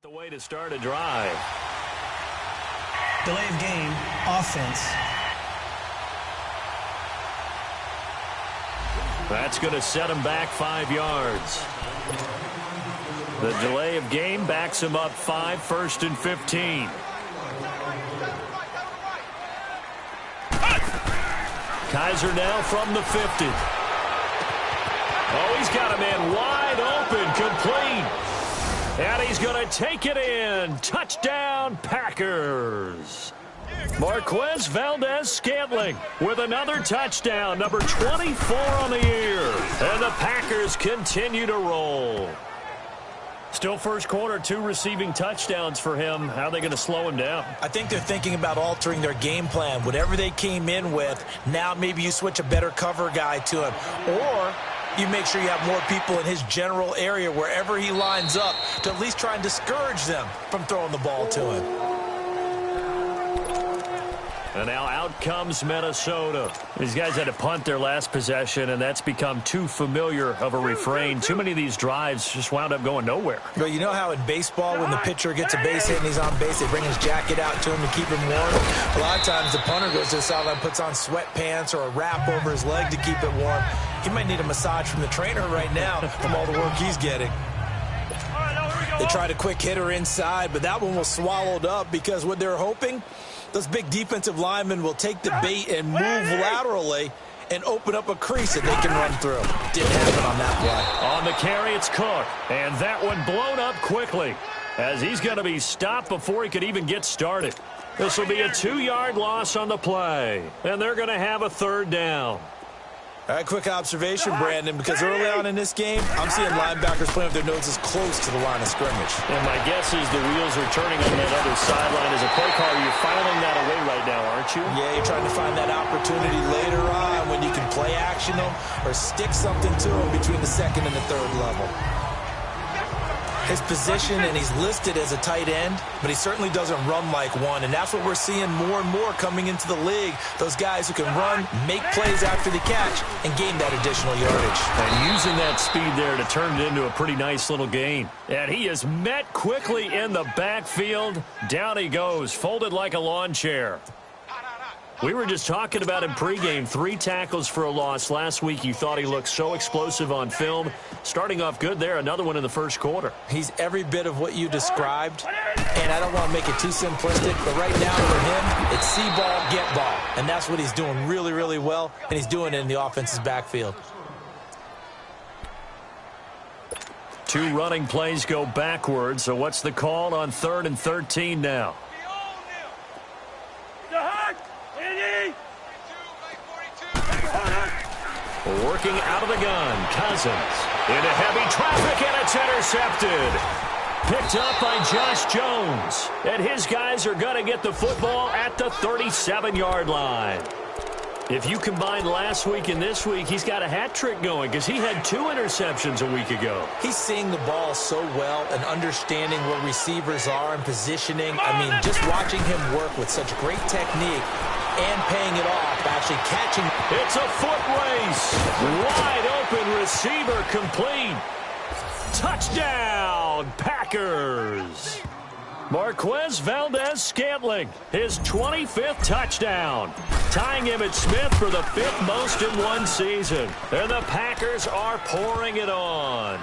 The way to start a drive. Delay of game, offense. That's going to set him back 5 yards. The delay of game backs him up 5, 1st and 15. Kaiser now from the 50. Oh, he's got a man wide open, complete. And he's going to take it in. Touchdown, Packers. Marquez Valdez-Scantling with another touchdown, number 24 on the year. And the Packers continue to roll. Still first quarter, 2 receiving touchdowns for him. How are they going to slow him down? I think they're thinking about altering their game plan. Whatever they came in with, now maybe you switch a better cover guy to him. Or you make sure you have more people in his general area wherever he lines up to at least try and discourage them from throwing the ball to him. And now out comes Minnesota. These guys had to punt their last possession, and that's become too familiar of a refrain. Too many of these drives just wound up going nowhere. But you know how in baseball, when the pitcher gets a base hit and he's on base, they bring his jacket out to him to keep him warm? A lot of times the punter goes to the sideline, puts on sweatpants or a wrap over his leg to keep it warm. He might need a massage from the trainer right now from all the work he's getting. They tried a quick hitter inside, but that one was swallowed up because what they're hoping, those big defensive linemen will take the bait and move laterally and open up a crease that they can run through. Didn't happen on that play. On the carry, it's Cook. And that one blown up quickly as he's going to be stopped before he could even get started. This will be a 2-yard loss on the play. And they're going to have a 3rd down. All right, quick observation, Brandon, because early on in this game, I'm seeing linebackers playing with their noses close to the line of scrimmage. And my guess is the wheels are turning on that other sideline. As a play caller, you're filing that away right now, aren't you? Yeah, you're trying to find that opportunity later on when you can play action them or stick something to them between the 2nd and the 3rd level. His position, and he's listed as a tight end, but he certainly doesn't run like one, and that's what we're seeing more and more coming into the league. Those guys who can run, make plays after the catch, and gain that additional yardage. And using that speed there to turn it into a pretty nice little gain. And he is met quickly in the backfield. Down he goes, folded like a lawn chair. We were just talking about him pregame. 3 tackles for a loss last week. You thought he looked so explosive on film. Starting off good there. Another one in the first quarter. He's every bit of what you described. And I don't want to make it too simplistic, but right now for him, it's see ball, get ball. And that's what he's doing really, really well. And he's doing it in the offense's backfield. 2 running plays go backwards. So what's the call on 3rd and 13 now? Working out of the gun, Cousins. Into heavy traffic, and it's intercepted. Picked up by Josh Jones. And his guys are going to get the football at the 37-yard line. If you combine last week and this week, he's got a hat trick going because he had 2 interceptions a week ago. He's seeing the ball so well and understanding where receivers are and positioning. I mean, just watching him work with such great technique and paying it off, actually catching. It's a foot race. Wide open receiver complete. Touchdown, Packers. Marquez Valdez-Scantling, his 25th touchdown, tying Emmitt Smith for the 5th most in one season. And the Packers are pouring it on.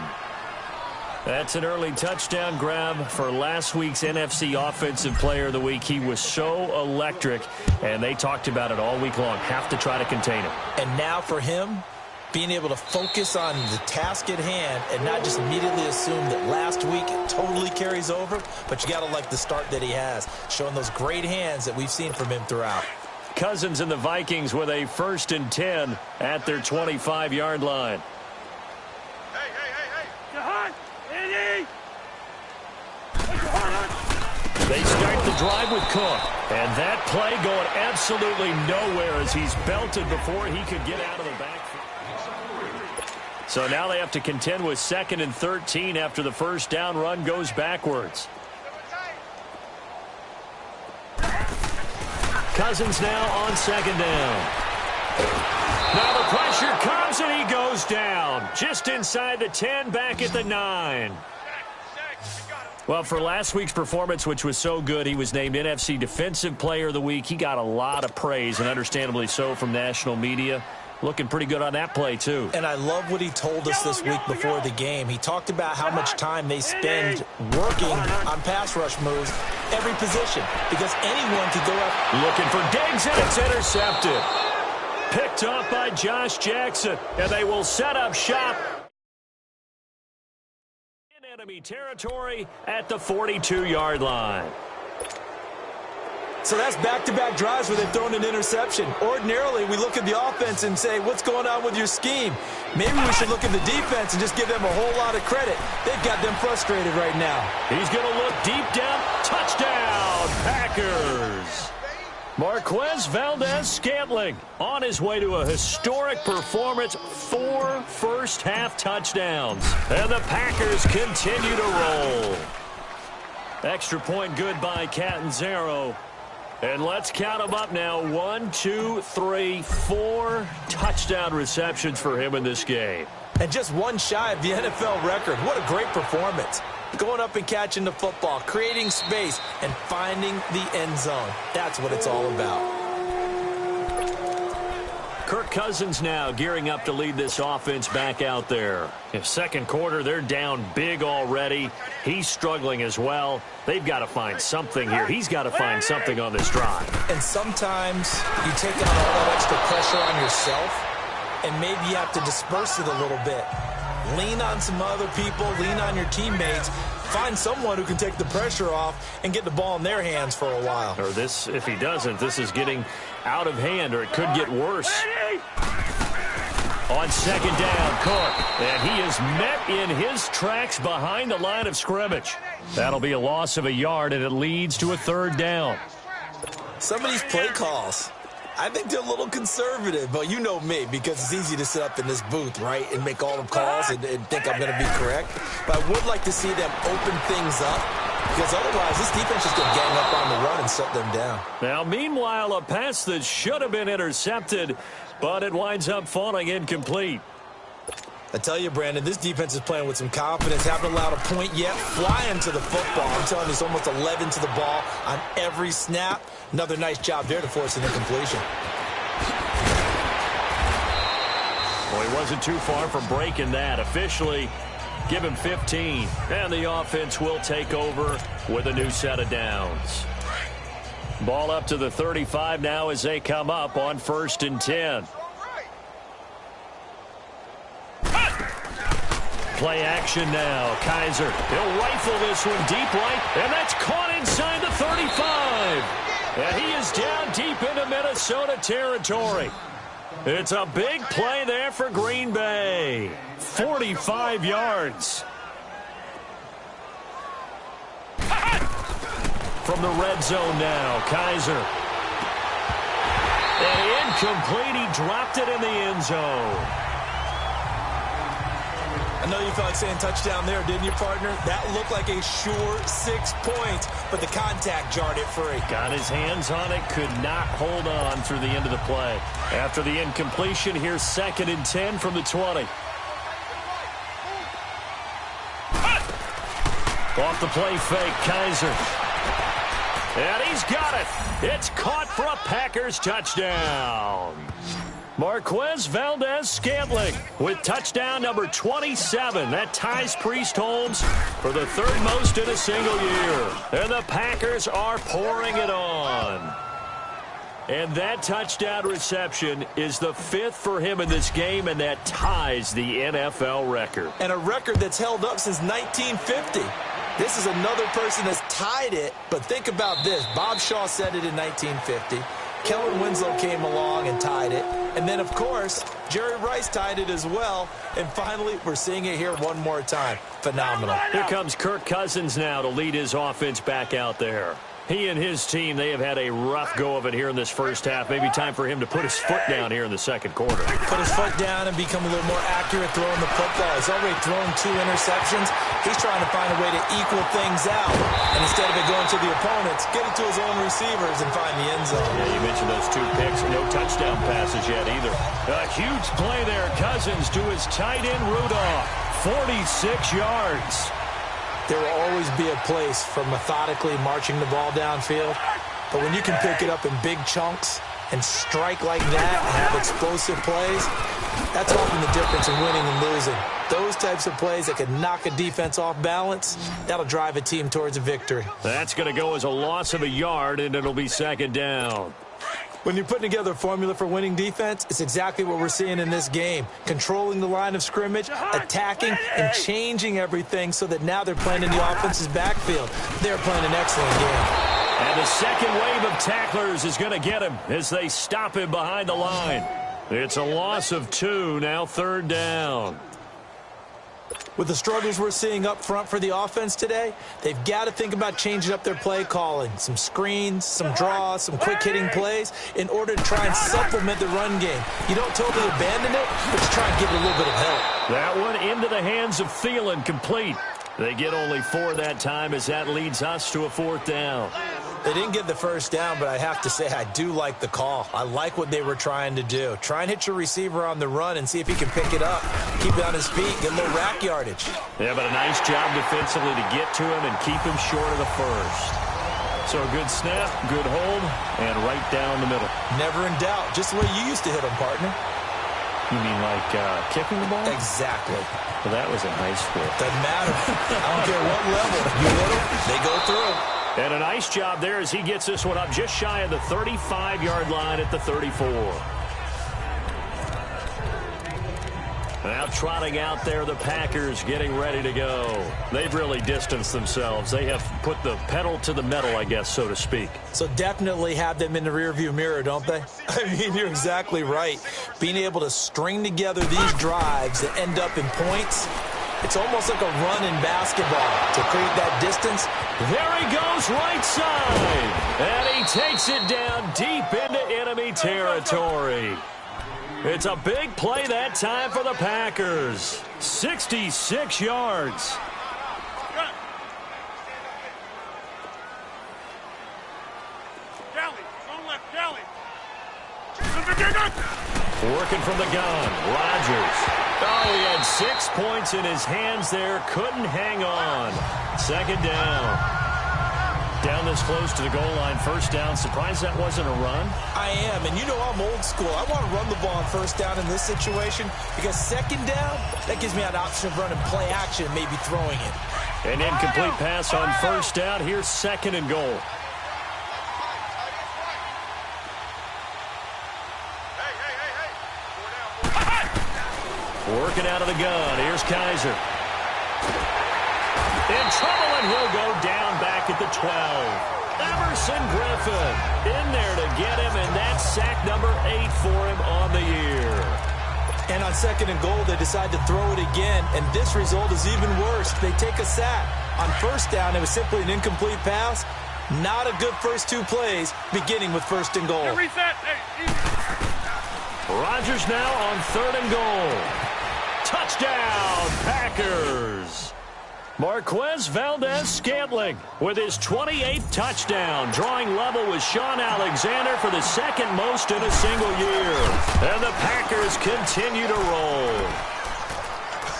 That's an early touchdown grab for last week's NFC Offensive Player of the Week. He was so electric, and they talked about it all week long. Have to try to contain him. And now for him, being able to focus on the task at hand and not just immediately assume that last week it totally carries over, but you got to like the start that he has, showing those great hands that we've seen from him throughout. Cousins and the Vikings with a 1st and 10 at their 25-yard line. They start the drive with Cook. And that play going absolutely nowhere as he's belted before he could get out of the backfield. So now they have to contend with 2nd and 13 after the first down run goes backwards. Cousins now on 2nd down. Now the pressure comes and he goes down. Just inside the 10, back at the 9. Well, for last week's performance, which was so good, he was named NFC Defensive Player of the Week. He got a lot of praise, and understandably so, from national media. Looking pretty good on that play, too. And I love what he told us this week before the game. He talked about how much time they spend working on pass rush moves, every position, because anyone could go up. Looking for Diggs, and it's intercepted. Picked up by Josh Jackson, and they will set up shop in enemy territory at the 42-yard line. So that's back-to-back drives where they've thrown an interception. Ordinarily, we look at the offense and say, what's going on with your scheme? Maybe we should look at the defense and just give them a whole lot of credit. They've got them frustrated right now. He's going to look deep down. Touchdown, Packers. Marquez Valdez-Scantling on his way to a historic performance, 4 first-half touchdowns. And the Packers continue to roll. Extra point good by Catanzaro. And let's count them up now. 1, 2, 3, 4 touchdown receptions for him in this game. And just one shy of the NFL record. What a great performance. Going up and catching the football, creating space, and finding the end zone. That's what it's all about. Kirk Cousins now gearing up to lead this offense back out there. In second quarter, they're down big already. He's struggling as well. They've got to find something here. He's got to find something on this drive. And sometimes you take on all that extra pressure on yourself, and maybe you have to disperse it a little bit. Lean on some other people. Lean on your teammates. Find someone who can take the pressure off and get the ball in their hands for a while. Or this, if he doesn't, this is getting out of hand, or it could get worse. On second down, Cook. And he is met in his tracks behind the line of scrimmage. That'll be a loss of a yard, and it leads to a third down. Some of these play calls, I think they're a little conservative, but you know me, because it's easy to sit up in this booth, right, and make all the calls and think I'm going to be correct. But I would like to see them open things up, because otherwise this defense is going to gang up on the run and shut them down. Now, meanwhile, a pass that should have been intercepted, but it winds up falling incomplete. I tell you, Brandon, this defense is playing with some confidence. Haven't allowed a point yet. Flying to the football. I'm telling you, it's almost 11 to the ball on every snap. Another nice job there to force an incompletion. Well, he wasn't too far from breaking that. Officially, give him 15. And the offense will take over with a new set of downs. Ball up to the 35 now as they come up on 1st and 10. Play action now. Kaiser, he'll rifle this one deep right, and that's caught inside the 35. And he is down deep into Minnesota territory. It's a big play there for Green Bay. 45 yards. From the red zone now, Kaiser. And incomplete, he dropped it in the end zone. I know you felt like saying touchdown there, didn't you, partner? That looked like a sure 6 points, but the contact jarred it free. Got his hands on it, could not hold on through the end of the play. After the incompletion, here's 2nd and 10 from the 20. Off the play fake, Kaiser. And he's got it. It's caught for a Packers touchdown. Marquez Valdez-Scantling with touchdown number 27. That ties Priest Holmes for the 3rd most in a single year. And the Packers are pouring it on. And that touchdown reception is the 5th for him in this game, and that ties the NFL record. And a record that's held up since 1950. This is another person that's tied it, but think about this. Bob Shaw said it in 1950. Kellen Winslow came along and tied it. And then, of course, Jerry Rice tied it as well. And finally, we're seeing it here one more time. Phenomenal. Here comes Kirk Cousins now to lead his offense back out there. He and his team, they have had a rough go of it here in this first half. Maybe time for him to put his foot down here in the second quarter. Put his foot down and become a little more accurate throwing the football. He's already thrown 2 interceptions. He's trying to find a way to equal things out. And instead of it going to the opponents, get it to his own receivers and find the end zone. Yeah, you mentioned those 2 picks. No touchdown passes yet either. A huge play there. Cousins to his tight end, Rudolph. 46 yards. There will always be a place for methodically marching the ball downfield. But when you can pick it up in big chunks and strike like that and have explosive plays, that's often the difference in winning and losing. Those types of plays that can knock a defense off balance, that'll drive a team towards a victory. That's going to go as a loss of a yard, and it'll be second down. When you're putting together a formula for winning defense, it's exactly what we're seeing in this game. Controlling the line of scrimmage, attacking, and changing everything so that now they're playing in the offense's backfield. They're playing an excellent game. And the second wave of tacklers is going to get him as they stop him behind the line. It's a loss of 2, now third down. With the struggles we're seeing up front for the offense today, they've got to think about changing up their play calling. Some screens, some draws, some quick-hitting plays in order to try and supplement the run game. You don't totally abandon it, but just try and give it a little bit of help. That one into the hands of Thielen, complete. They get only 4 that time as that leads us to a fourth down. They didn't get the first down, but I have to say I do like the call. I like what they were trying to do. Try and hit your receiver on the run and see if he can pick it up. Keep it on his feet, get a little rack yardage. Yeah, but a nice job defensively to get to him and keep him short of the first. So a good snap, good hold, and right down the middle. Never in doubt. Just the way you used to hit them, partner. You mean like kicking the ball? Exactly. Well, that was in high school. Doesn't matter. I don't care what level. You hit them, they go through. And a nice job there as he gets this one up just shy of the 35-yard line at the 34. Now trotting out there, the Packers getting ready to go. They've really distanced themselves. They have put the pedal to the metal, I guess, so to speak. So definitely have them in the rearview mirror, don't they? I mean, you're exactly right. Being able to string together these drives that end up in points, it's almost like a run in basketball to create that distance. There he goes right side. And he takes it down deep into enemy territory. It's a big play that time for the Packers. 66 yards. Working from the gun, Rodgers. Oh, he had 6 points in his hands there. Couldn't hang on. Second down. Down this close to the goal line. First down. Surprised that wasn't a run? I am, and you know I'm old school. I want to run the ball on first down in this situation because second down, that gives me an option of running play action and maybe throwing it. An incomplete pass on first down. Here's second and goal. Working out of the gun. Here's Kaiser. In trouble, and he'll go down back at the 12. Emerson Griffin in there to get him, and that's sack number 8 for him on the year. And on second and goal, they decide to throw it again, and this result is even worse. They take a sack. On first down, it was simply an incomplete pass. Not a good first 2 plays, beginning with first and goal. Rodgers now on third and goal. Touchdown, Packers. Marquez Valdez-Scantling with his 28th touchdown, drawing level with Sean Alexander for the second most in a single year. And the Packers continue to roll.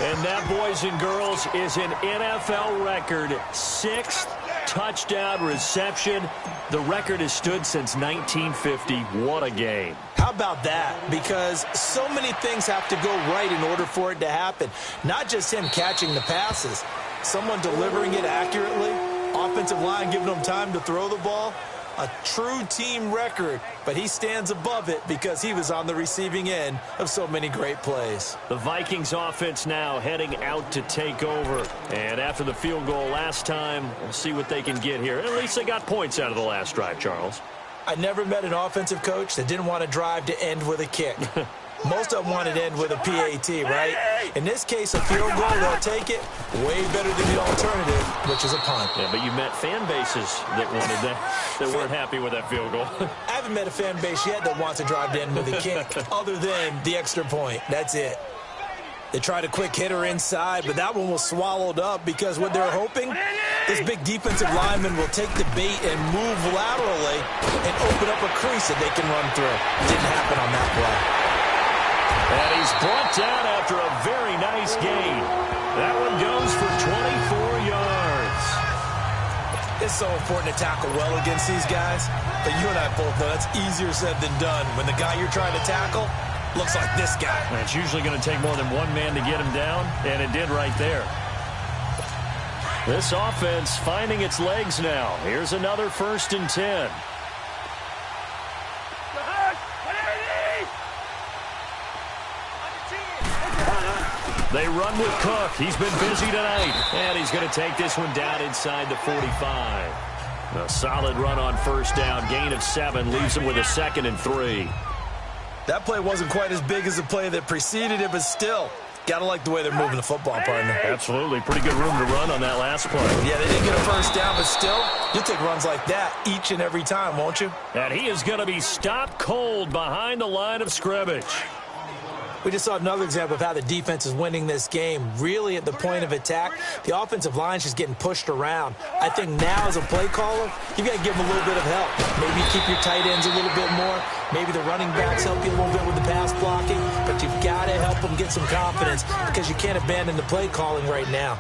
And that, boys and girls, is an NFL record 6th touchdown reception. The record has stood since 1950. What a game. How about that? Because so many things have to go right in order for it to happen. Not just him catching the passes. Someone delivering it accurately. Offensive line giving them time to throw the ball. A true team record, but he stands above it because he was on the receiving end of so many great plays. The Vikings offense now heading out to take over. And after the field goal last time, we'll see what they can get here. At least they got points out of the last drive, Charles. I never met an offensive coach that didn't want to drive to end with a kick. Most of them wanted to end with a PAT, right? In this case, a field goal, they'll take it. Way better than the alternative, which is a punt. Yeah, but you met fan bases that wanted that, that weren't happy with that field goal. I haven't met a fan base yet that wants to drive to end with a kick, other than the extra point. That's it. They tried a quick hitter inside, but that one was swallowed up because what they're hoping, this big defensive lineman will take the bait and move laterally and open up a crease that they can run through. Didn't happen on that play. And he's brought down after a very nice gain. That one goes for 24 yards. is so important to tackle well against these guys, but you and I both know that's easier said than done when the guy you're trying to tackle looks like this guy. And it's usually going to take more than one man to get him down, and it did right there. This offense finding its legs now. Here's another 1st and 10. They run with Cook. He's been busy tonight. And he's going to take this one down inside the 45. A solid run on 1st down. Gain of 7 leaves him with a 2nd and 3. That play wasn't quite as big as the play that preceded it, but still, got to like the way they're moving the football, partner. Absolutely. Pretty good room to run on that last play. Yeah, they didn't get a 1st down, but still, you'll take runs like that each and every time, won't you? And he is going to be stopped cold behind the line of scrimmage. We just saw another example of how the defense is winning this game. Really at the point of attack, the offensive line is just getting pushed around. I think now as a play caller, you've got to give them a little bit of help. Maybe keep your tight ends a little bit more. Maybe the running backs help you a little bit with the pass blocking. But you've got to help them get some confidence because you can't abandon the play calling right now.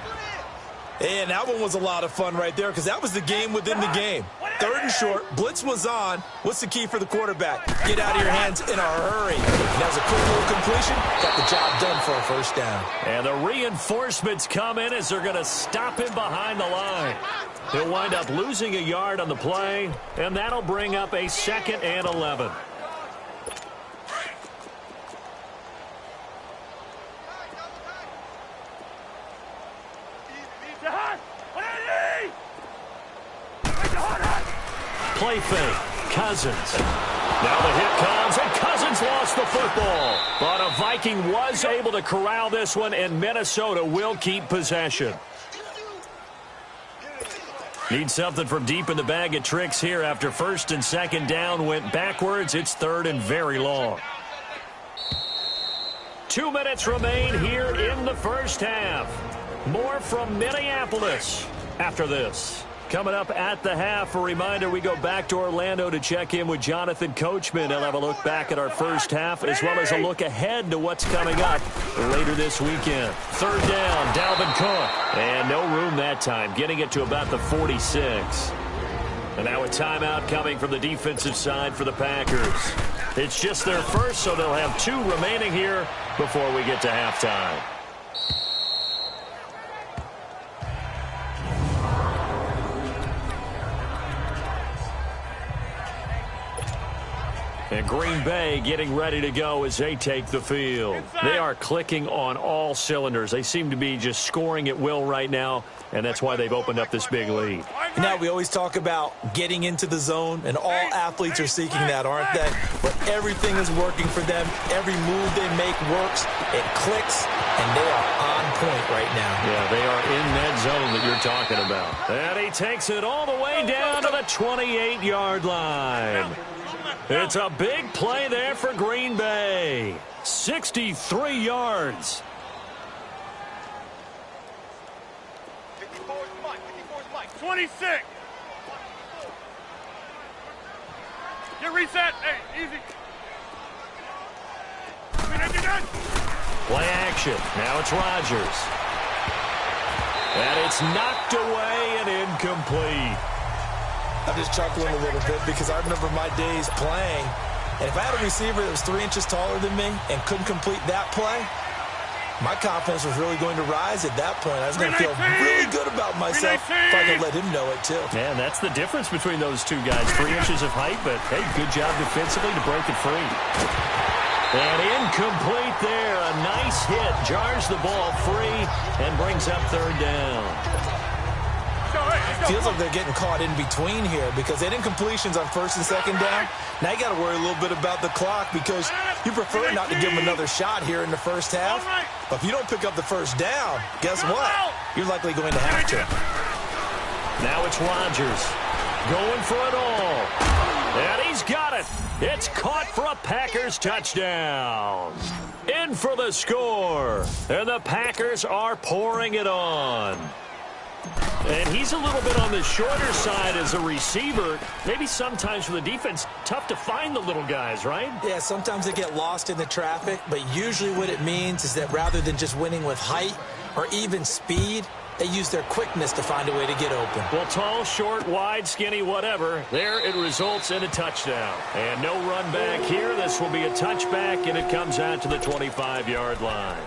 And that one was a lot of fun right there because that was the game within the game. 3rd and short, blitz was on. What's the key for the quarterback? Get out of your hands in a hurry. And that was a quick little completion. Got the job done for a 1st down. And the reinforcements come in as they're going to stop him behind the line. He'll wind up losing a yard on the play, and that'll bring up a 2nd and 11. Play fake. Cousins. Now the hit comes, and Cousins lost the football. But a Viking was able to corral this one, and Minnesota will keep possession. Need something from deep in the bag of tricks here after 1st and 2nd down went backwards. It's 3rd and very long. 2 minutes remain here in the 1st half. More from Minneapolis after this. Coming up at the half, a reminder, we go back to Orlando to check in with Jonathan Coachman. He'll have a look back at our 1st half as well as a look ahead to what's coming up later this weekend. 3rd down, Dalvin Cook. And no room that time, getting it to about the 46. And now a timeout coming from the defensive side for the Packers. It's just their first, so they'll have 2 remaining here before we get to halftime. And Green Bay getting ready to go as they take the field. They are clicking on all cylinders. They seem to be just scoring at will right now, and that's why they've opened up this big lead. Now, we always talk about getting into the zone, and all athletes are seeking that, aren't they? But everything is working for them. Every move they make works. It clicks, and they are on point right now. Yeah, they are in that zone that you're talking about. And he takes it all the way down to the 28-yard line. It's a big play there for Green Bay. 63 yards. 26. Get reset. Hey, easy. Play action. Now it's Rodgers. And it's knocked away and incomplete. I'm just chuckling a little bit because I remember my days playing, and if I had a receiver that was 3 inches taller than me and couldn't complete that play, my confidence was really going to rise at that point. I was going to feel really good about myself if I could let him know it, too. Man, that's the difference between those 2 guys. 3 inches of height, but, hey, good job defensively to break it free. And incomplete there. A nice hit. Jars the ball free and brings up 3rd down. Feels like they're getting caught in between here because they didn't completions on 1st and 2nd down. Now you got to worry a little bit about the clock because you prefer not to give them another shot here in the 1st half. But if you don't pick up the 1st down, guess what? You're likely going to have to. Now it's Rodgers going for it all. And he's got it. It's caught for a Packers touchdown. In for the score. And the Packers are pouring it on. And he's a little bit on the shorter side as a receiver. Maybe sometimes for the defense, tough to find the little guys, right? Yeah, sometimes they get lost in the traffic, but usually what it means is that rather than just winning with height or even speed, They use their quickness to find a way to get open. Well, tall, short, wide, skinny, whatever. There it results in a touchdown. And no run back here. This will be a touchback, and it comes out to the 25-yard line.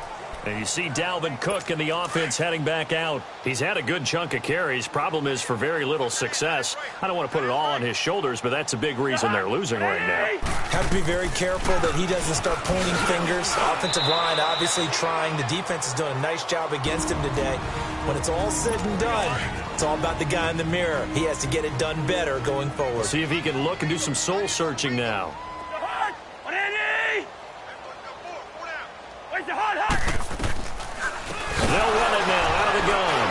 And you see Dalvin Cook and the offense heading back out. He's had a good chunk of carries. Problem is for very little success. I don't want to put it all on his shoulders, but that's a big reason they're losing right now. Have to be very careful that he doesn't start pointing fingers. Offensive line obviously trying. The defense is doing a nice job against him today. When it's all said and done, it's all about the guy in the mirror. He has to get it done better going forward. See if he can look and do some soul searching now. They'll run it now out of the gun.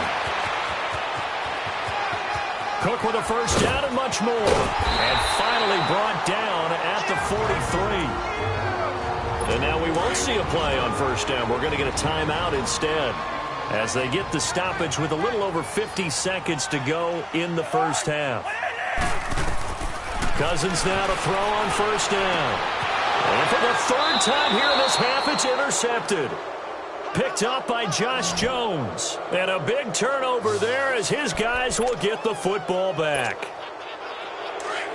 Cook with a first down and much more. And finally brought down at the 43. And now we won't see a play on first down. We're going to get a timeout instead as they get the stoppage with a little over 50 seconds to go in the first half. Cousins now to throw on first down. And for the third time here in this half, it's intercepted. Picked up by Josh Jones. And a big turnover there as his guys will get the football back.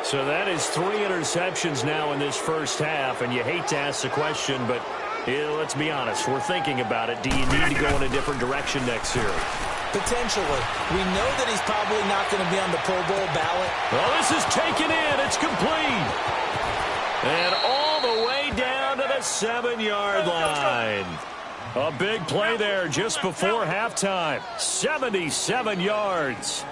So that is 3 interceptions now in this first half. And you hate to ask the question, but let's be honest. We're thinking about it. Do you need to go in a different direction next year? Potentially. We know that he's probably not going to be on the Pro Bowl ballot. Well, this is taken in. It's complete. And all the way down to the 7-yard line. A big play there just before halftime. 77 yards.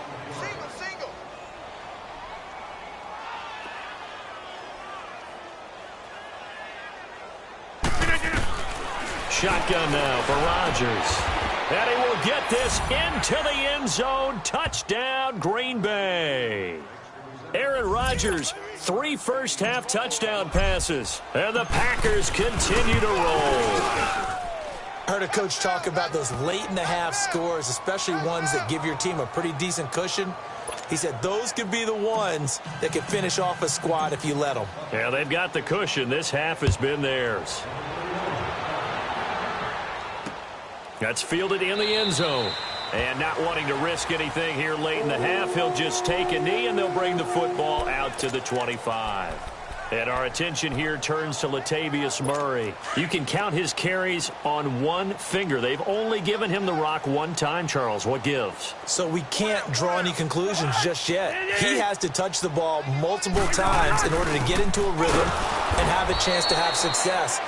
Shotgun now for Rodgers. And he will get this into the end zone. Touchdown, Green Bay. Aaron Rodgers, 3 first-half touchdown passes. And the Packers continue to roll. I heard a coach talk about those late-in-the-half scores, especially ones that give your team a pretty decent cushion. He said those could be the ones that could finish off a squad if you let them. Yeah, they've got the cushion. This half has been theirs. That's fielded in the end zone. And not wanting to risk anything here late in the half, he'll just take a knee, and they'll bring the football out to the 25. And our attention here turns to Latavius Murray. You can count his carries on one finger. They've only given him the rock one time, Charles. What gives? So we can't draw any conclusions just yet. He has to touch the ball multiple times in order to get into a rhythm and have a chance to have success.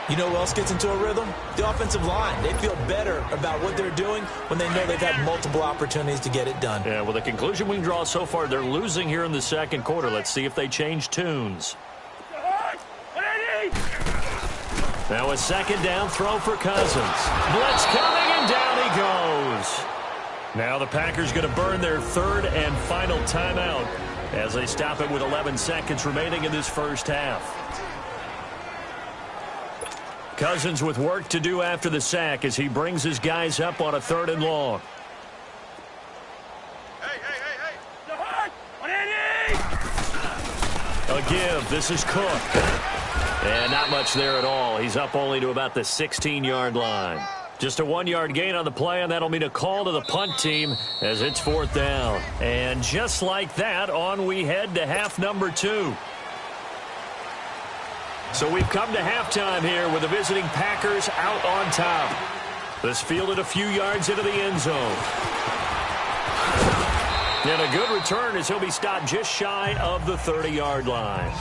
You know who else gets into a rhythm? The offensive line. They feel better about what they're doing when they know they've had multiple opportunities to get it done. Yeah, well, the conclusion we can draw so far, they're losing here in the second quarter. Let's see if they change tunes. Now a second down throw for Cousins. Blitz coming, and down he goes. Now the Packers going to burn their third and final timeout as they stop it with 11 seconds remaining in this first half. Cousins with work to do after the sack as he brings his guys up on a 3rd and long. A give. This is Cook. And not much there at all. He's up only to about the 16-yard line. Just a 1-yard gain on the play, and that'll mean a call to the punt team as it's 4th down. And just like that, on we head to half number 2. So we've come to halftime here with the visiting Packers out on top. This fielded a few yards into the end zone. And a good return as he'll be stopped just shy of the 30-yard line.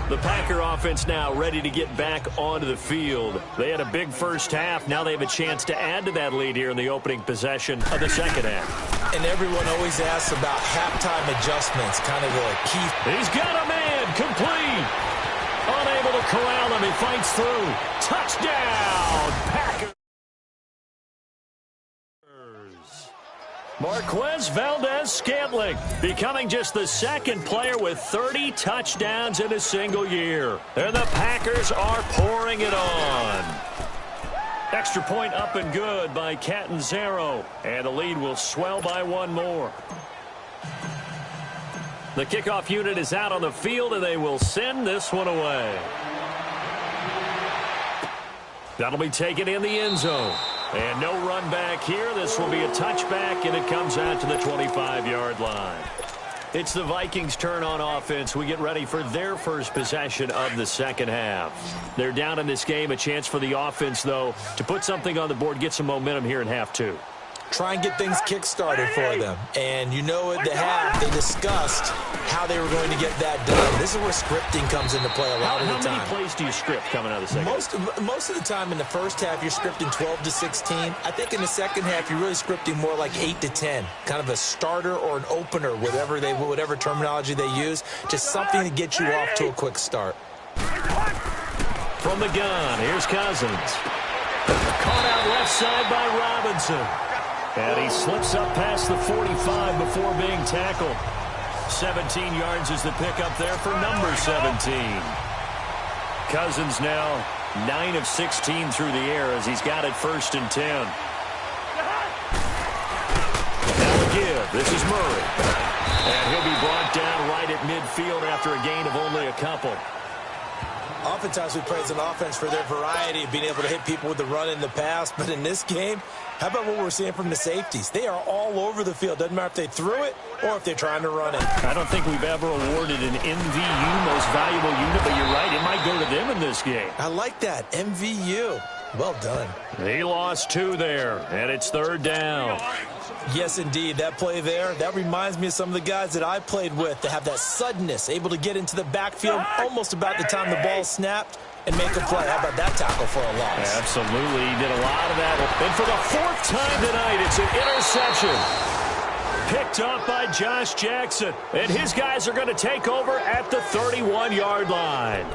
The Packer offense now ready to get back onto the field. They had a big first half. Now they have a chance to add to that lead here in the opening possession of the second half. And everyone always asks about halftime adjustments, kind of the key. He's got a man, complete. Unable to corral him, he fights through. Touchdown, Packers. Marquez Valdez-Scantling becoming just the second player with 30 touchdowns in a single year. And the Packers are pouring it on. Extra point up and good by Catanzaro. And the lead will swell by one more. The kickoff unit is out on the field, and they will send this one away. That'll be taken in the end zone. And no run back here. This will be a touchback, and it comes out to the 25-yard line. It's the Vikings' turn on offense. We get ready for their first possession of the second half. They're down in this game. A chance for the offense, though, to put something on the board, get some momentum here in half two. Try and get things kick-started for them. And you know at the half, they discussed how they were going to get that done. This is where scripting comes into play a lot of the time. How many plays do you script coming out of the second half? Most of the time in the first half, you're scripting 12 to 16. I think in the second half, you're really scripting more like 8 to 10. Kind of a starter or an opener, whatever terminology they use. Just something to get you off to a quick start. From the gun, here's Cousins. Caught out left side by Robinson. And he slips up past the 45 before being tackled. 17 yards is the pickup there for number 17. Cousins now 9 of 16 through the air as he's got it 1st and 10. Now a give. This is Murray. And he'll be brought down right at midfield after a gain of only a couple. Oftentimes we praise an offense for their variety of being able to hit people with the run in the pass. But in this game, how about what we're seeing from the safeties? They are all over the field. Doesn't matter if they threw it or if they're trying to run it. I don't think we've ever awarded an MVU, most valuable unit, but you're right. It might go to them in this game. I like that. MVU. Well done. He lost 2 there, and it's 3rd down. Yes, indeed. That play there, that reminds me of some of the guys that I played with that have that suddenness, able to get into the backfield almost about the time the ball snapped and make a play. How about that tackle for a loss? Absolutely. He did a lot of that. And for the 4th time tonight, it's an interception. Picked up by Josh Jackson. And his guys are going to take over at the 31-yard line.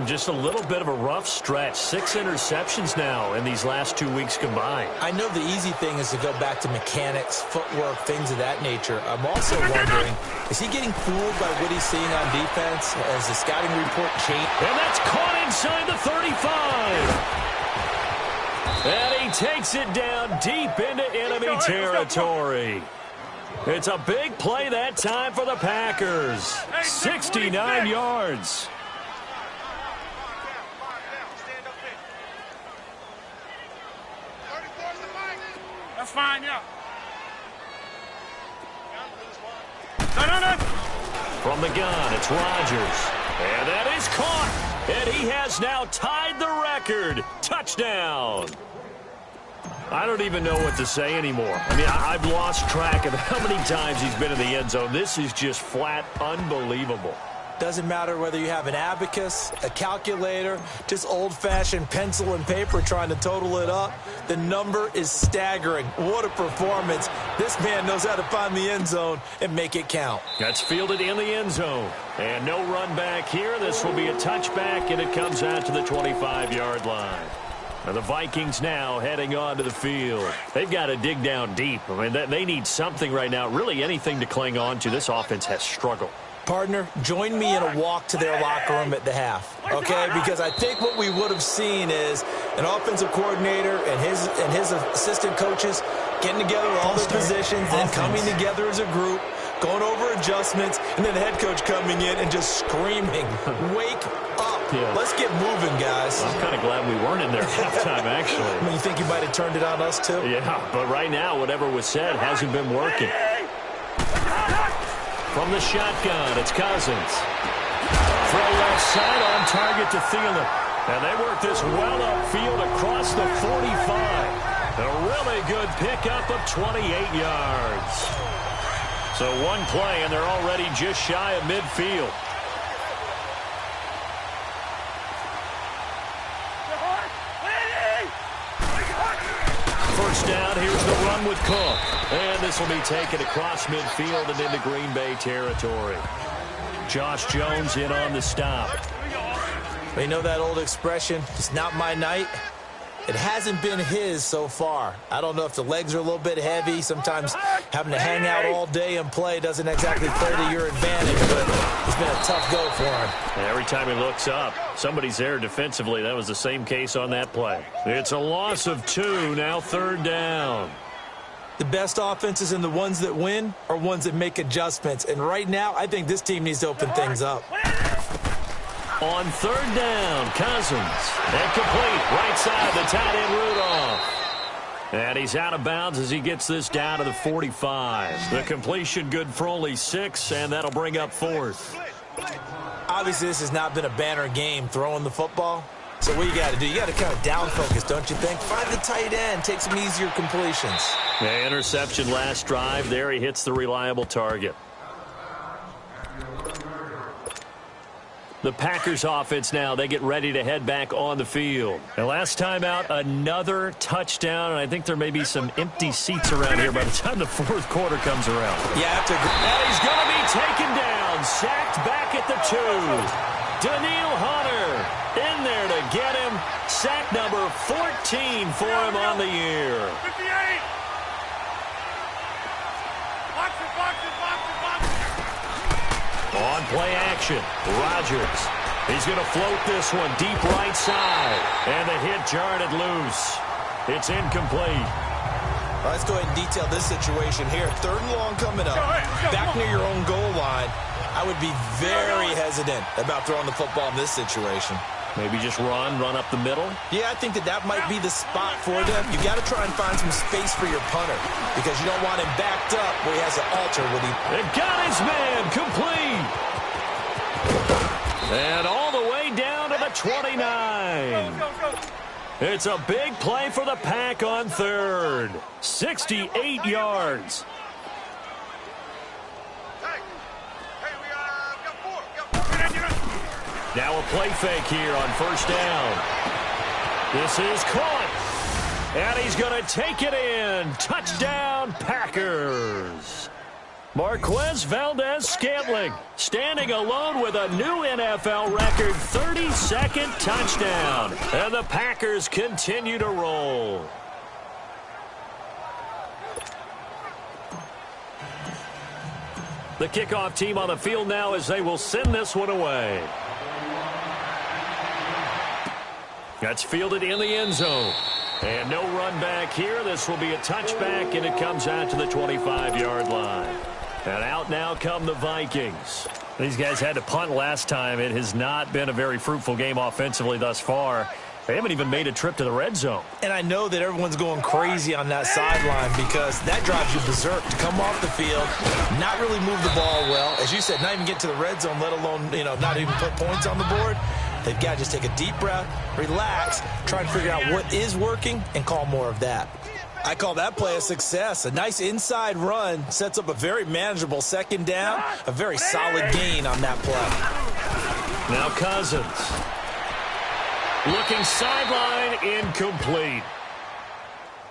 Just a little bit of a rough stretch. 6 interceptions now in these last 2 weeks combined. I know the easy thing is to go back to mechanics, footwork, things of that nature. I'm also wondering, is he getting fooled by what he's seeing on defense? Has the scouting report changed? And that's caught inside the 35. And he takes it down deep into enemy territory. It's a big play that time for the Packers. 69 yards. That's fine, yeah. No. From the gun, it's Rodgers. And that is caught. And he has now tied the record. Touchdown. I don't even know what to say anymore. I mean, I've lost track of how many times he's been in the end zone. This is just flat unbelievable. Doesn't matter whether you have an abacus, a calculator, just old-fashioned pencil and paper trying to total it up. The number is staggering. What a performance. This man knows how to find the end zone and make it count. That's fielded in the end zone. And no run back here. This will be a touchback, and it comes out to the 25-yard line. And the Vikings now heading onto the field. They've got to dig down deep. I mean, they need something right now, really anything to cling on to. This offense has struggled. Partner, join me in a walk to their locker room at the half, okay? Because I think what we would have seen is an offensive coordinator and his assistant coaches getting together all their positions and coming together as a group, going over adjustments, and then the head coach coming in and just screaming, wake up. Yeah. Let's get moving, guys. I'm kind of glad we weren't in there halftime, actually. I mean, you think you might have turned it on us, too? Yeah, but right now, whatever was said hasn't been working. From the shotgun, it's Cousins. Throw left side on target to Thielen. And they work this well upfield across the 45. A really good pickup of 28 yards. So one play, and they're already just shy of midfield. First down, here's the run with Cook. And this will be taken across midfield and into Green Bay territory. Josh Jones in on the stop. You know that old expression, it's not my night? It hasn't been his so far. I don't know if the legs are a little bit heavy. Sometimes having to hang out all day and play doesn't exactly play to your advantage, but it's been a tough go for him. And every time he looks up, somebody's there defensively. That was the same case on that play. It's a loss of 2, now 3rd down. The best offenses and the ones that win are ones that make adjustments. And right now, I think this team needs to open things up. On third down, Cousins. And complete. Right side, the tight end Rudolph. And he's out of bounds as he gets this down to the 45. The completion good for only 6, and that'll bring up 4th. Obviously, this has not been a banner game throwing the football. So what you got to do, you got to kind of down focus, don't you think? Find the tight end, take some easier completions. The interception last drive. There he hits the reliable target. The Packers offense now, they get ready to head back on the field. And last time out, another touchdown, and I think there may be some empty seats around here by the time the fourth quarter comes around. Yeah, I have to agree. And he's going to be taken down, sacked back at the 2. Daniil Hunter in there to get him. Sack number 14 for him on the year. 58. Box it, box it, box it, box it. On play action, Rodgers. He's going to float this one deep right side. And the hit jarred it loose. It's incomplete. Let's go ahead and detail this situation here. 3rd and long coming up. Back near your own goal line. I would be very hesitant about throwing the football in this situation. Maybe just run up the middle? Yeah, I think that might be the spot for them. You got to try and find some space for your punter because you don't want him backed up where he has an altar with him. They got his man complete. And all the way down to the 29. It's a big play for the Pack on 3rd. 68 yards. Now a play fake here on 1st down. This is caught. And he's going to take it in. Touchdown, Packers. Marquez Valdez-Scantling standing alone with a new NFL record 32nd touchdown. And the Packers continue to roll. The kickoff team on the field now as they will send this one away. That's fielded in the end zone. And no run back here. This will be a touchback, and it comes out to the 25-yard line. And out now come the Vikings. These guys had to punt last time. It has not been a very fruitful game offensively thus far. They haven't even made a trip to the red zone. And I know that everyone's going crazy on that sideline because that drives you berserk to come off the field, not really move the ball well. As you said, not even get to the red zone, let alone, not even put points on the board. They've got to just take a deep breath, relax, try and figure out what is working, and call more of that. I call that play a success. A nice inside run sets up a very manageable 2nd down, a very solid gain on that play. Now Cousins. Looking sideline, incomplete.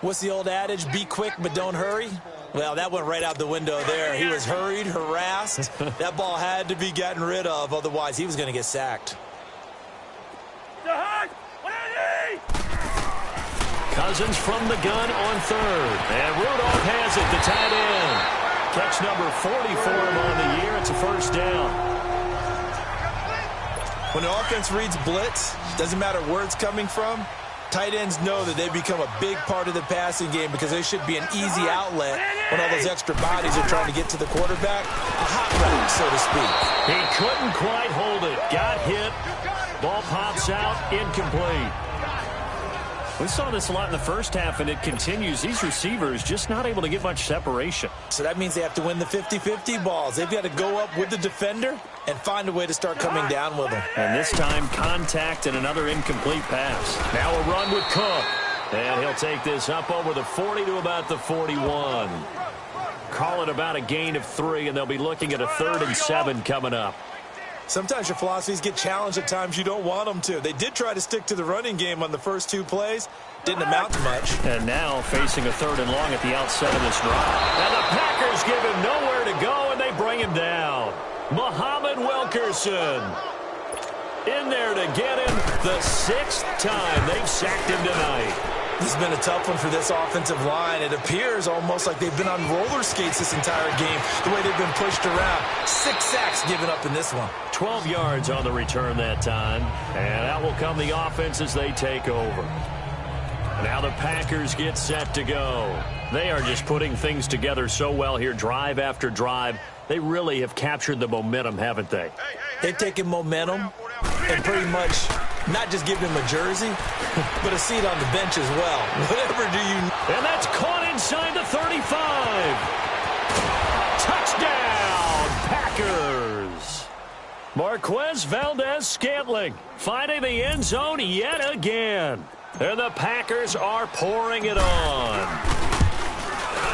What's the old adage? Be quick, but don't hurry. Well, that went right out the window there. He was hurried, harassed. That ball had to be gotten rid of, otherwise he was going to get sacked. Cousins from the gun on 3rd. And Rudolph has it, the tight end. Catch number 40 for him on the year. It's a 1st down. When an offense reads blitz, doesn't matter where it's coming from, tight ends know that they become a big part of the passing game because they should be an easy outlet when all those extra bodies are trying to get to the quarterback. A hot route, so to speak. He couldn't quite hold it. Got hit. Ball pops out, incomplete. We saw this a lot in the first half, and it continues. These receivers just not able to get much separation. So that means they have to win the 50-50 balls. They've got to go up with the defender and find a way to start coming down with them. And this time, contact and another incomplete pass. Now a run with Cook. And he'll take this up over the 40 to about the 41. Call it about a gain of 3, and they'll be looking at a 3rd and 7 coming up. Sometimes your philosophies get challenged at times you don't want them to. They did try to stick to the running game on the first 2 plays. Didn't amount to much. And now facing a 3rd and long at the outset of this drive. And the Packers give him nowhere to go, and they bring him down. Muhammad Wilkerson in there to get him the 6th time they've sacked him tonight. This has been a tough one for this offensive line. It appears almost like they've been on roller skates this entire game, the way they've been pushed around. 6 sacks given up in this one. 12 yards on the return that time. And out will come the offense as they take over. Now the Packers get set to go. They are just putting things together so well here, drive after drive. They really have captured the momentum, haven't they? They've taken momentum, and pretty much not just give him a jersey, but a seat on the bench as well. Whatever do you... And that's caught inside the 35. Touchdown, Packers. Marquez Valdez-Scantling finding the end zone yet again. And the Packers are pouring it on.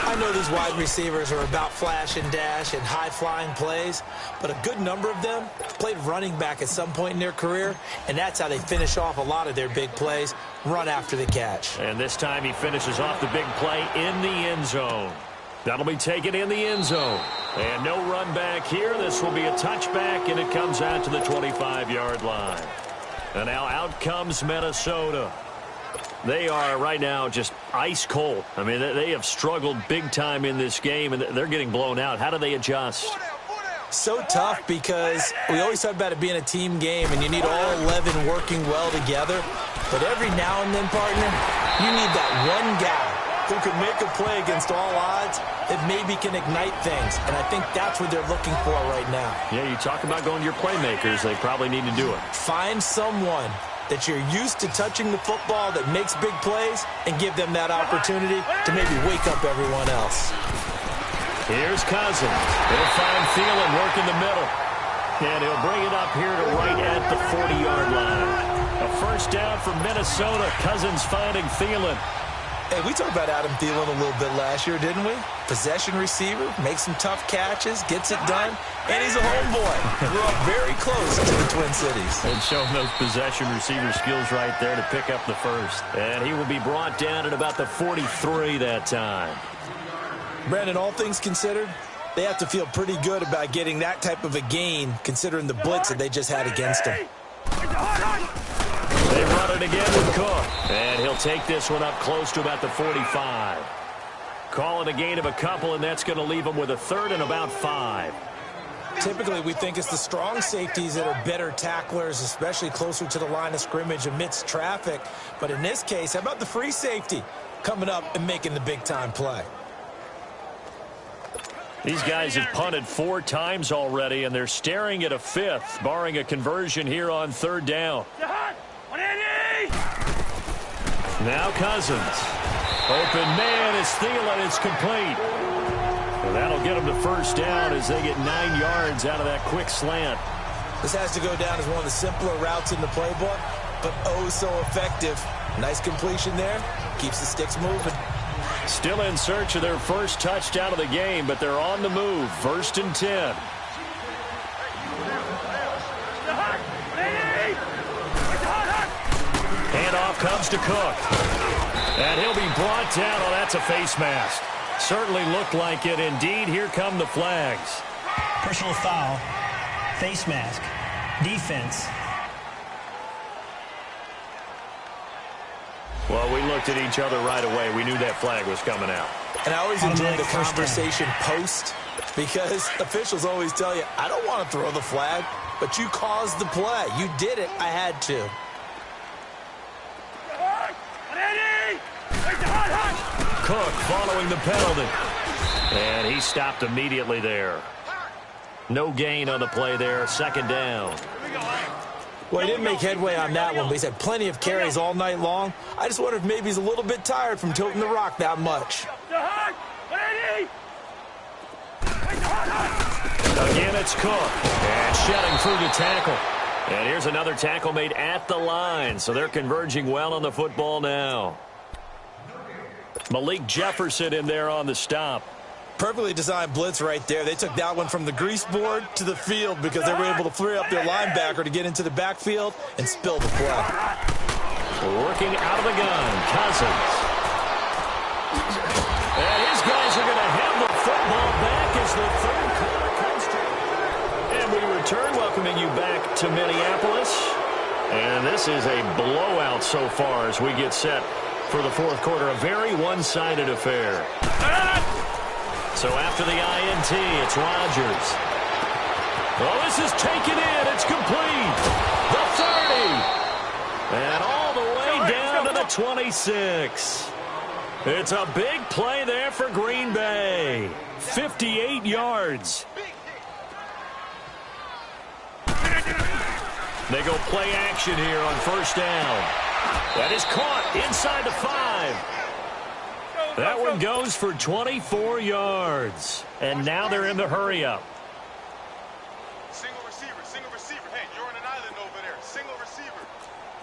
I know these wide receivers are about flash and dash and high-flying plays, but a good number of them played running back at some point in their career, and that's how they finish off a lot of their big plays, run after the catch. And this time he finishes off the big play in the end zone. That'll be taken in the end zone. And no run back here. This will be a touchback, and it comes out to the 25-yard line. And now out comes Minnesota. They are right now just ice cold. I mean, they have struggled big time in this game, and they're getting blown out. How do they adjust? So tough because we always talk about it being a team game, and you need all 11 working well together. But every now and then, partner, you need that one guy who can make a play against all odds that maybe can ignite things. And I think that's what they're looking for right now. Yeah, you talk about going to your playmakers. They probably need to do it. Find someone that you're used to touching the football that makes big plays and give them that opportunity to maybe wake up everyone else. Here's Cousins. He'll find Thielen working the middle. And he'll bring it up here to right at the 40-yard line. A first down for Minnesota. Cousins finding Thielen. Hey, we talked about Adam Thielen a little bit last year, didn't we? Possession receiver, makes some tough catches, gets it done, and he's a homeboy. Grew up very close to the Twin Cities. And showing those possession receiver skills right there to pick up the first. And he will be brought down at about the 43 that time. Brandon, all things considered, they have to feel pretty good about getting that type of a gain, considering the blitz that they just had against them. They run it again with Cook. And he'll take this one up close to about the 45. Call it a gain of a couple, and that's going to leave them with a third and about 5. Typically, we think it's the strong safeties that are better tacklers, especially closer to the line of scrimmage amidst traffic. But in this case, how about the free safety coming up and making the big-time play? These guys have punted 4 times already, and they're staring at a 5th, barring a conversion here on 3rd down. Now Cousins. Open man is Thielen. It's complete. And that'll get them to first down as they get 9 yards out of that quick slant. This has to go down as one of the simpler routes in the playbook, but oh so effective. Nice completion there. Keeps the sticks moving. Still in search of their first touchdown of the game, but they're on the move. 1st and 10. Handoff comes to Cook. And he'll be brought down. Oh, that's a face mask. Certainly looked like it. Indeed, here come the flags. Personal foul, face mask, defense. Well, we looked at each other right away. We knew that flag was coming out. And I always enjoy the conversation post because officials always tell you, I don't want to throw the flag, but you caused the play. You did it. I had to. Cook following the penalty. And he stopped immediately there. No gain on the play there. 2nd down. Well, he didn't make headway on that one, but he's had plenty of carries all night long. I just wonder if maybe he's a little bit tired from toting the rock that much. Again, it's Cook. And shedding through the tackle. And here's another tackle made at the line. So they're converging well on the football now. Malik Jefferson in there on the stop. Perfectly designed blitz right there. They took that one from the grease board to the field because they were able to free up their linebacker to get into the backfield and spill the play. Working out of the gun, Cousins. And his guys are going to hand the football back as the 3rd quarter comes to. And we return, welcoming you back to Minneapolis. And this is a blowout so far as we get set for the 4th quarter. A very one-sided affair. So after the INT, it's Rodgers. Well, this is taken in. It's complete. The 30. And all the way down to the 26. It's a big play there for Green Bay. 58 yards. They go play action here on first down. That is caught inside the 5. That one goes for 24 yards. And now they're in the hurry-up. Single receiver. Hey, you're on an island over there. Single receiver.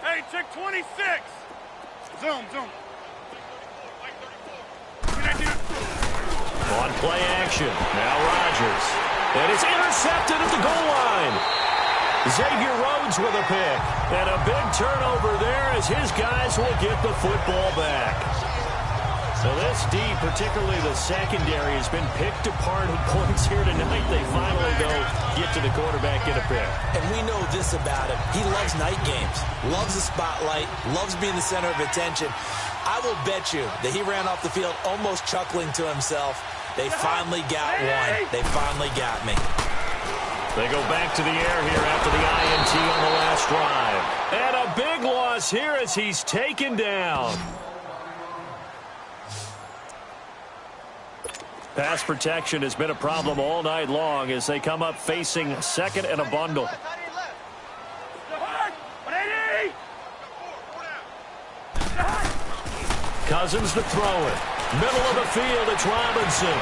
Hey, check 26. Zoom. On play action. Now Rodgers. And it's intercepted at the goal line. Xavier Rhodes with a pick. And a big turnover there as his guys will get the football back. So this D, particularly the secondary, has been picked apart at points here tonight. They finally go get to the quarterback, get a pick. And we know this about him. He loves night games, loves the spotlight, loves being the center of attention. I will bet you that he ran off the field almost chuckling to himself. They finally got one. They finally got me. They go back to the air here after the INT on the last drive. And a big loss here as he's taken down. Pass protection has been a problem all night long as they come up facing second and a bundle. Cousins to throw it. Middle of the field, it's Robinson.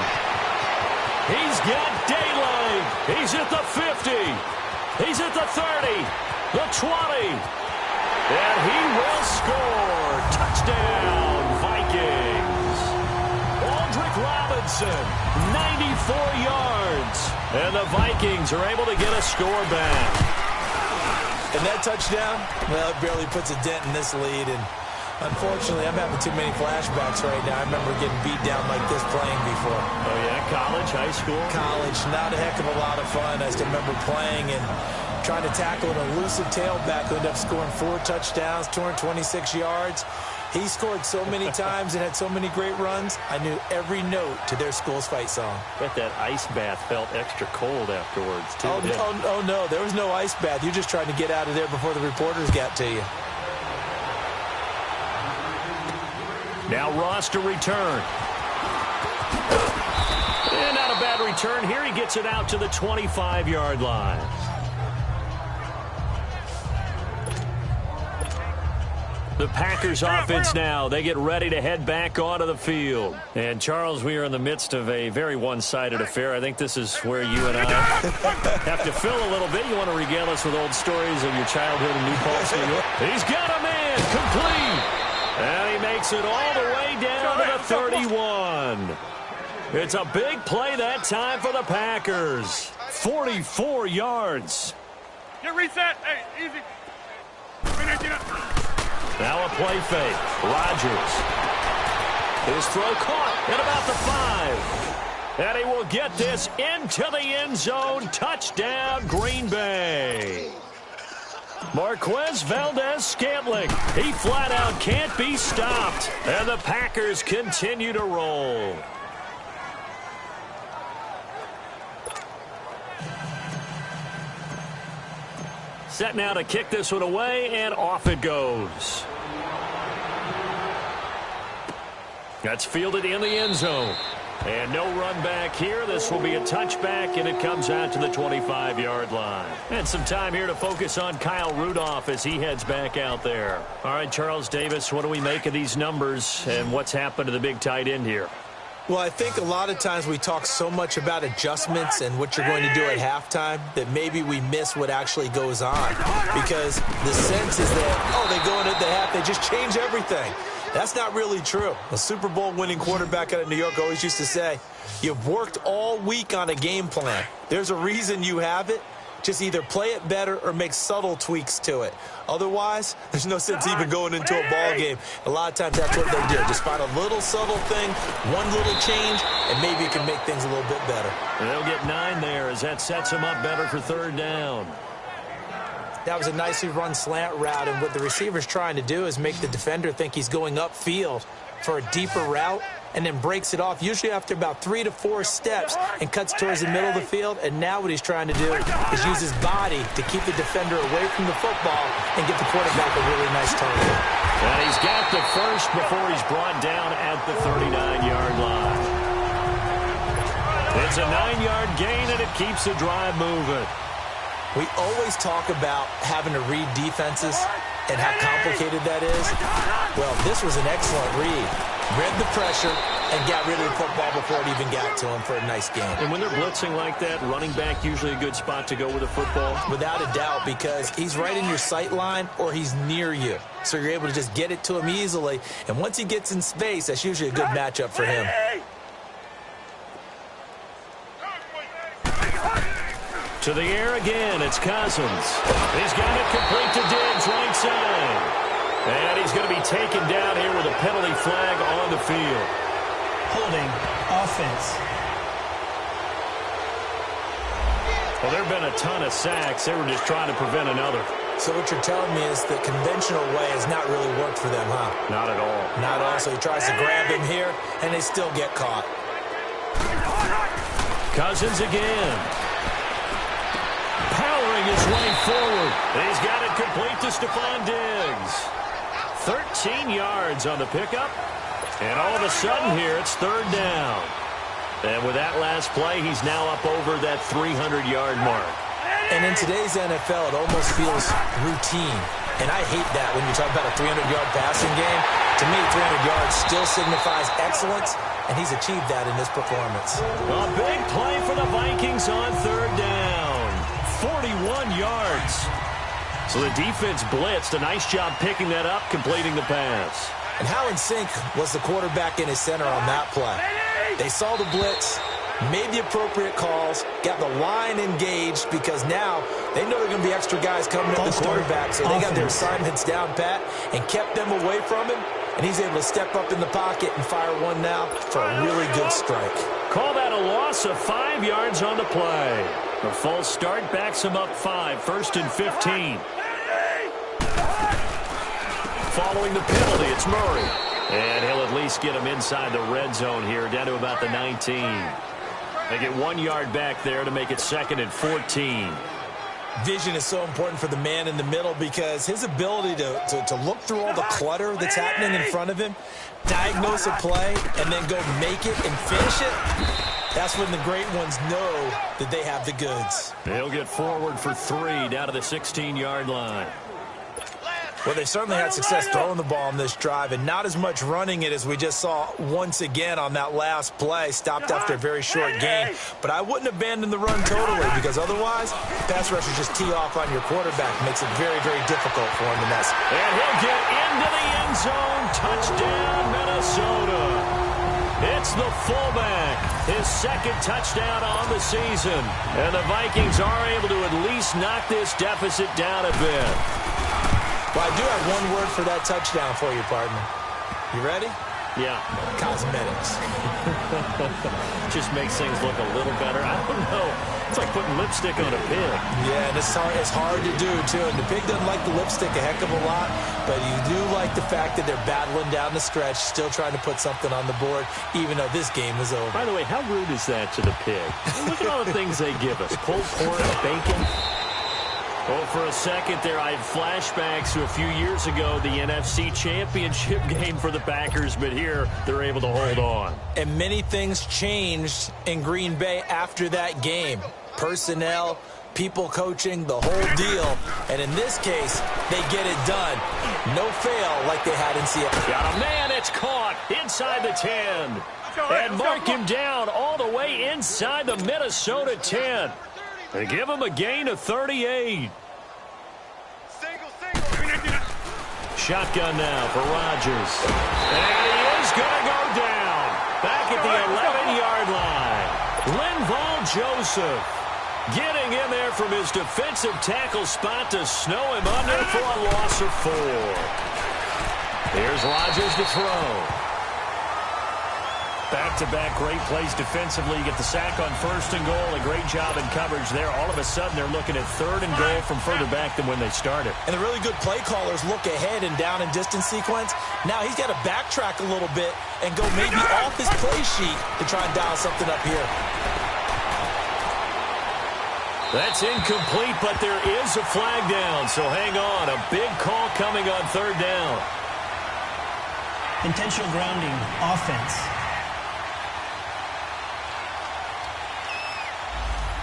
He's got daylight. He's at the 50. He's at the 30. The 20. And he will score. Touchdown, Vikings. Aldrick Robinson, 94 yards. And the Vikings are able to get a score back. And that touchdown, well, it barely puts a dent in this lead. And unfortunately, I'm having too many flashbacks right now. I remember getting beat down like this playing before. Oh, yeah? College, high school? College. Not a heck of a lot of fun. I still remember playing and trying to tackle an elusive tailback who ended up scoring 4 touchdowns, 226 yards. He scored so many times and had so many great runs, I knew every note to their school's fight song. Bet that ice bath felt extra cold afterwards, too. Oh, no. There was no ice bath. You just tried to get out of there before the reporters got to you. Now Ross to return. And not a bad return here. He gets it out to the 25-yard line. The Packers offense now. They get ready to head back onto the field. And, Charles, we are in the midst of a very one-sided affair. I think this is where you and I have to fill a little bit. You want to regale us with old stories of your childhood in New Paltz, New York? He's got a man complete. And he makes it all the way down to the 31. It's a big play that time for the Packers. 44 yards. Get reset. Hey, easy. Now a play fake. Rodgers. His throw caught at about the 5. And he will get this into the end zone. Touchdown, Green Bay. Marquez Valdez-Scantling. He flat out can't be stopped. And the Packers continue to roll. Set now to kick this one away, and off it goes. That's fielded in the end zone. And no run back here. This will be a touchback, and it comes out to the 25-yard line. And some time here to focus on Kyle Rudolph as he heads back out there. All right, Charles Davis, what do we make of these numbers, and what's happened to the big tight end here? Well, I think a lot of times we talk so much about adjustments and what you're going to do at halftime that maybe we miss what actually goes on. Because the sense is that, they go in at the half, they just change everything. That's not really true. A Super Bowl winning quarterback out of New York always used to say, you've worked all week on a game plan. There's a reason you have it. Just either play it better or make subtle tweaks to it. Otherwise, there's no sense even going into a ball game. A lot of times that's what they do. Just find a little subtle thing, one little change, and maybe you can make things a little bit better. And they'll get 9 there as that sets them up better for third down. That was a nicely run slant route, and what the receiver's trying to do is make the defender think he's going upfield for a deeper route, and then breaks it off, usually after about 3 to 4 steps, and cuts towards the middle of the field. And now what he's trying to do is use his body to keep the defender away from the football and get the quarterback a really nice target. And he's got the first before he's brought down at the 39-yard line. It's a 9-yard gain, and it keeps the drive moving. We always talk about having to read defenses and how complicated that is. Well, this was an excellent read. Read the pressure and got rid of the football before it even got to him for a nice game. And when they're blitzing like that, running back usually a good spot to go with a football? Without a doubt, because he's right in your sight line or he's near you. So you're able to just get it to him easily. And once he gets in space, that's usually a good matchup for him. To the air again, it's Cousins. He's got it complete to Diggs, right side. And he's going to be taken down here with a penalty flag on the field. Holding, offense. Well, there have been a ton of sacks. They were just trying to prevent another. So what you're telling me is the conventional way has not really worked for them, huh? Not at all. Not at all. So he tries to grab him here, and they still get caught. Cousins again. Powering his way forward. He's got it complete to Stephon Diggs. 13 yards on the pickup. And all of a sudden here, it's third down. And with that last play, he's now up over that 300-yard mark. And in today's NFL, it almost feels routine. And I hate that when you talk about a 300-yard passing game. To me, 300 yards still signifies excellence, and he's achieved that in this performance. A big play for the Vikings on third down. 41 yards. So the defense blitzed. A nice job picking that up, completing the pass. And how in sync was the quarterback in his center on that play? They saw the blitz, made the appropriate calls, got the line engaged because now they know there are going to be extra guys coming at the quarterback, so they got their assignments down pat and kept them away from him, and he's able to step up in the pocket and fire one now for a really good strike. Call that a loss of 5 yards on the play. The false start backs him up 5, 1st and 15. Following the penalty, it's Murray. And he'll at least get him inside the red zone here, down to about the 19. They get 1 yard back there to make it 2nd and 14. Vision is so important for the man in the middle because his ability to look through all the clutter that's happening in front of him, diagnose a play, and then go make it and finish it, that's when the great ones know that they have the goods. He'll get forward for 3 down to the 16-yard line. Well, they certainly had success throwing the ball on this drive and not as much running it as we just saw once again on that last play. Stopped after a very short gain. But I wouldn't abandon the run totally because otherwise, pass rushers just tee off on your quarterback. Makes it very, very difficult for him to mess. And he'll get into the end zone. Touchdown, Minnesota. It's the fullback. His 2nd touchdown on the season. And the Vikings are able to at least knock this deficit down a bit. Well, I do have one word for that touchdown for you, partner. You ready? Yeah. Cosmetics. Just makes things look a little better. I don't know. It's like putting lipstick on a pig. Yeah, and it's hard to do, too. And the pig doesn't like the lipstick a heck of a lot, but you do like the fact that they're battling down the stretch, still trying to put something on the board, even though this game is over. By the way, how rude is that to the pig? Look at all the things they give us. Pulled pork, bacon. Well, for a second there, I had flashbacks to a few years ago, the NFC Championship game for the Packers, but here they're able to hold on. And many things changed in Green Bay after that game. Personnel, people coaching, the whole deal. And in this case, they get it done. No fail like they had in Seattle. Got a man, it's caught inside the 10. And mark him down all the way inside the Minnesota 10. They give him a gain of 38. Shotgun now for Rodgers. And he is going to go down. Back at the 11-yard line. Linval Joseph getting in there from his defensive tackle spot to snow him under for a loss of 4. Here's Rodgers to throw. Back-to-back great plays defensively. You get the sack on 1st and goal. A great job in coverage there. All of a sudden, they're looking at 3rd and goal from further back than when they started. And the really good play callers look ahead and down in distance sequence. Now he's got to backtrack a little bit and go maybe off his play sheet to try and dial something up here. That's incomplete, but there is a flag down. So hang on. A big call coming on 3rd down. Intentional grounding, offense.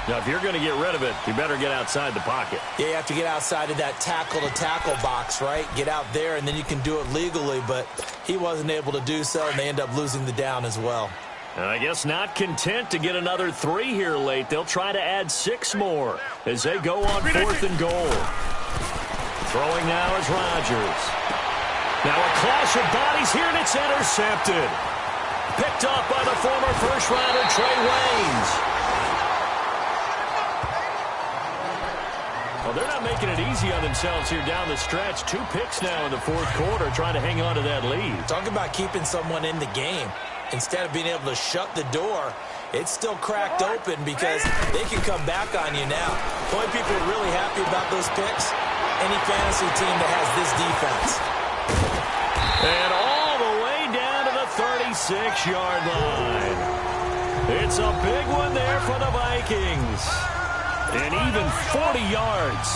Now, if you're going to get rid of it, you better get outside the pocket. Yeah, you have to get outside of that tackle-to-tackle box, right? Get out there, and then you can do it legally, but he wasn't able to do so, and they end up losing the down as well. And I guess not content to get another 3 here late. They'll try to add 6 more as they go on 4th and goal. Throwing now is Rodgers. Now a clash of bodies here, and it's intercepted. Picked off by the former first-rounder Trey Waynes. Well, they're not making it easy on themselves here down the stretch. 2 picks now in the 4th quarter, trying to hang on to that lead. Talk about keeping someone in the game. Instead of being able to shut the door, it's still cracked open because they can come back on you now. The only people who are really happy about those picks, any fantasy team that has this defense. And all the way down to the 36-yard line. It's a big one there for the Vikings. And even 40 yards.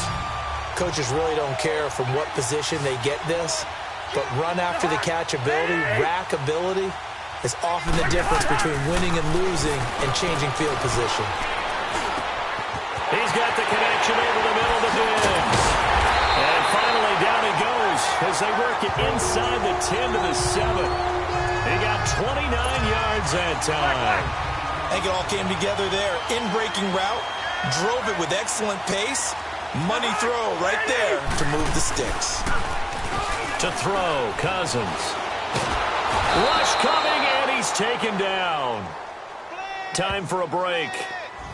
Coaches really don't care from what position they get this, but run after the catch ability, rack ability, is often the difference between winning and losing and changing field position. He's got the connection over the middle to Diggs. And finally down he goes as they work it inside the 10 to the 7. He got 29 yards that time. I think it all came together there. In-breaking route. Drove it with excellent pace. Money throw right there to move the sticks. To throw, Cousins. Rush coming, and he's taken down. Time for a break.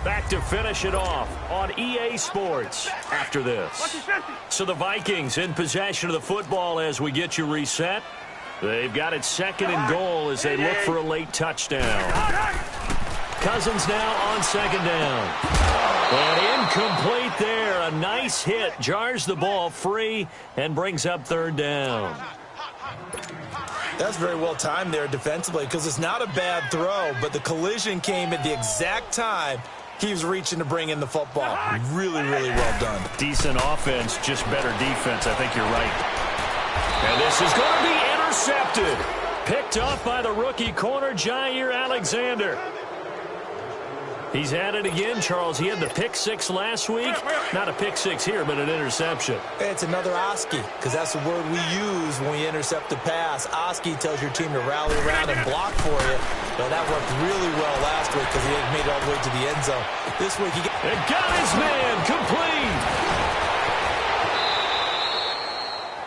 Back to finish it off on EA Sports after this. So the Vikings in possession of the football as we get you reset. They've got it 2nd and goal as they look for a late touchdown. Cousins now on 2nd down. And incomplete there. A nice hit. Jars the ball free and brings up 3rd down. That's very well timed there defensively because it's not a bad throw, but the collision came at the exact time he was reaching to bring in the football. Really, really well done. Decent offense, just better defense. I think you're right. And this is going to be intercepted. Picked off by the rookie corner, Jair Alexander. He's had it again, Charles. He had the pick 6 last week. Not a pick 6 here, but an interception. It's another Oski, because that's the word we use when we intercept the pass. Oski tells your team to rally around and block for you. But that worked really well last week because he made it all the way to the end zone. This week he got his man complete.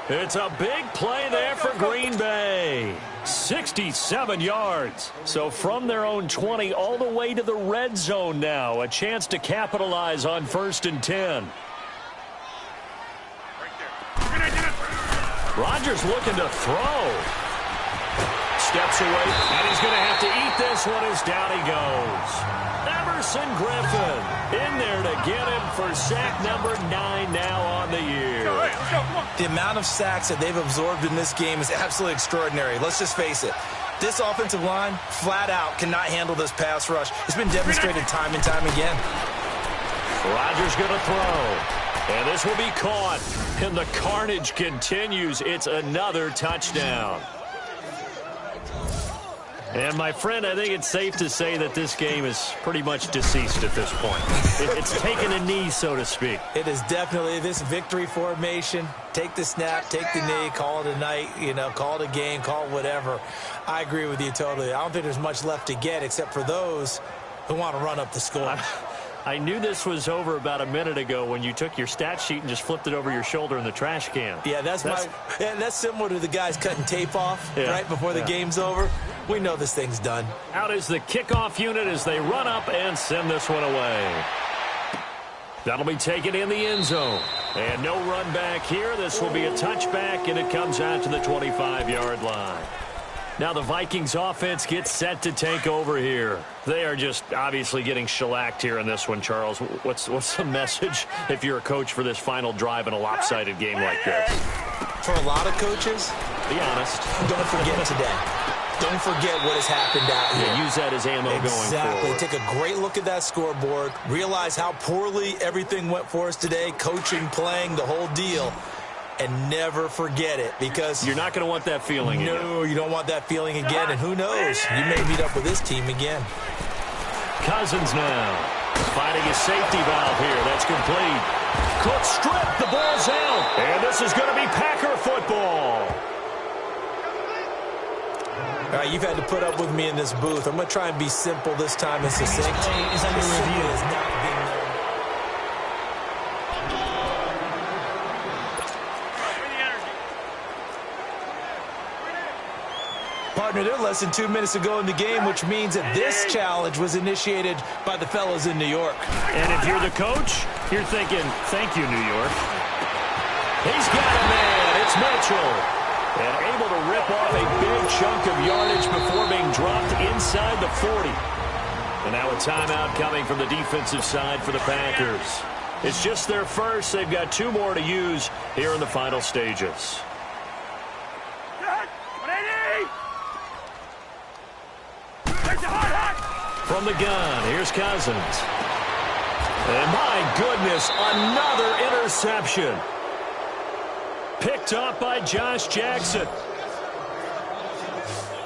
It's a big play there for Green Bay. 67 yards. So from their own 20 all the way to the red zone now. A chance to capitalize on 1st and 10. Rodgers looking to throw. Steps away, and he's going to have to eat this one as down he goes. Emerson Griffin in there to get him for sack number 9 now on the year. The amount of sacks that they've absorbed in this game is absolutely extraordinary. Let's just face it. This offensive line, flat out, cannot handle this pass rush. It's been demonstrated time and time again. Rodgers going to throw. And this will be caught. And the carnage continues. It's another touchdown. And, my friend, I think it's safe to say that this game is pretty much deceased at this point. It's taken a knee, so to speak. It is definitely this victory formation. Take the snap, take the knee, call it a night, call it a game, call it whatever. I agree with you totally. I don't think there's much left to get except for those who want to run up the score. I knew this was over about a minute ago when you took your stat sheet and just flipped it over your shoulder in the trash can. Yeah, that's similar to the guys cutting tape off right before the game's over. We know this thing's done. Out is the kickoff unit as they run up and send this one away. That'll be taken in the end zone. And no run back here. This will be a touchback, and it comes out to the 25-yard line. Now the Vikings offense gets set to take over here. They are just obviously getting shellacked here in this one, Charles. What's the message if you're a coach for this final drive in a lopsided game like this? For a lot of coaches, be honest. Don't forget today. Don't forget what has happened out here. Yeah, use that as ammo going forward. Exactly. Take a great look at that scoreboard. Realize how poorly everything went for us today. Coaching, playing, the whole deal. And never forget it, because you're not going to want that feeling again. No, you don't want that feeling again. And who knows? You may meet up with this team again. Cousins now. Finding a safety valve here. That's complete. Cook stripped. The ball's out. And this is going to be Packer football. All right, you've had to put up with me in this booth. I'm going to try and be simple this time and succinct. This play is under review. Is not being known. Partner, they're less than 2 minutes to go in the game, which means that this challenge was initiated by the fellas in New York. And if you're the coach, you're thinking, thank you, New York. He's got a man. It's Mitchell. And able to rip off a big chunk of yardage before being dropped inside the 40. And now a timeout coming from the defensive side for the Packers. It's just their first. They've got 2 more to use here in the final stages. From the gun, here's Cousins. And my goodness, another interception. Picked up by Josh Jackson.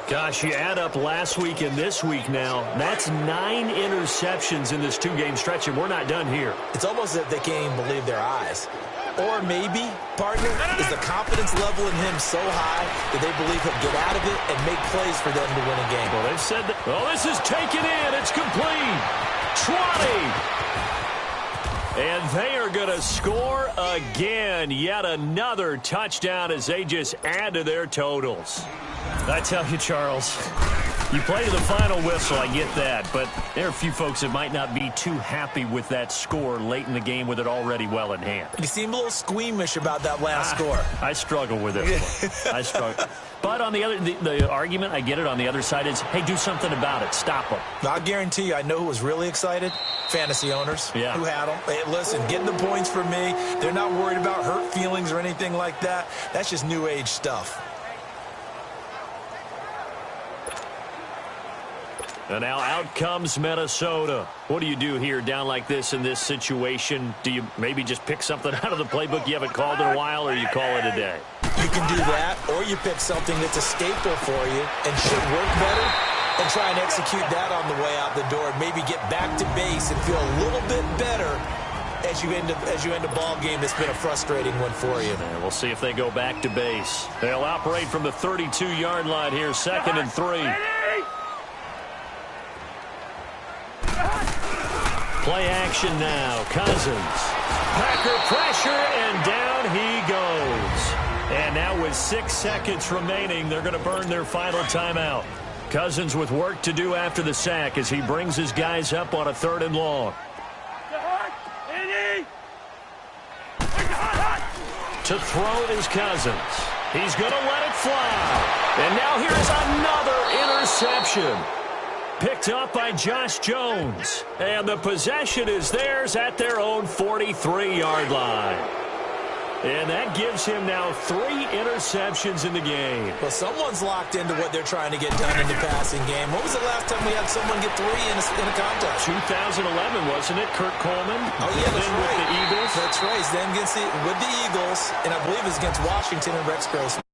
Gosh, you add up last week and this week now. That's 9 interceptions in this 2-game stretch, and we're not done here. It's almost as if they can't even believe their eyes. Or maybe, partner, is the confidence level in him so high that they believe he'll get out of it and make plays for them to win a game. Well, they've said that. Oh, this is taken in. It's complete. 20. And they are going to score again. Yet another touchdown as they just add to their totals. I tell you, Charles, you play to the final whistle, I get that, but there are a few folks that might not be too happy with that score late in the game with it already well in hand. You seem a little squeamish about that last score. I struggle with it. I struggle. But on the other, the argument, I get it, on the other side is, hey, do something about it. Stop them. I guarantee you, I know who was really excited. Fantasy owners who had them. Hey, listen, getting the points for me. They're not worried about hurt feelings or anything like that. That's just new age stuff. And now out comes Minnesota. What do you do here down like this in this situation? Do you maybe just pick something out of the playbook you haven't called in a while, or you call it a day? You can do that, or you pick something that's a staple for you and should work better and try and execute that on the way out the door. Maybe get back to base and feel a little bit better as you end a ball game that's been a frustrating one for you. And we'll see if they go back to base. They'll operate from the 32-yard line here, 2nd and 3. Play action now. Cousins. Packer pressure, and down he goes. And now with 6 seconds remaining, they're going to burn their final timeout. Cousins with work to do after the sack as he brings his guys up on a 3rd and long. To throw is Cousins. He's going to let it fly. And now here's another interception. Picked up by Josh Jones. And the possession is theirs at their own 43-yard line. And that gives him now 3 interceptions in the game. Well, someone's locked into what they're trying to get done in the passing game. When was the last time we had someone get 3 in a contest? 2011, wasn't it? Kurt Coleman. Oh, yeah, that's right. With the Eagles. That's right. Then with the Eagles, and I believe it was against Washington and Rex Grossman.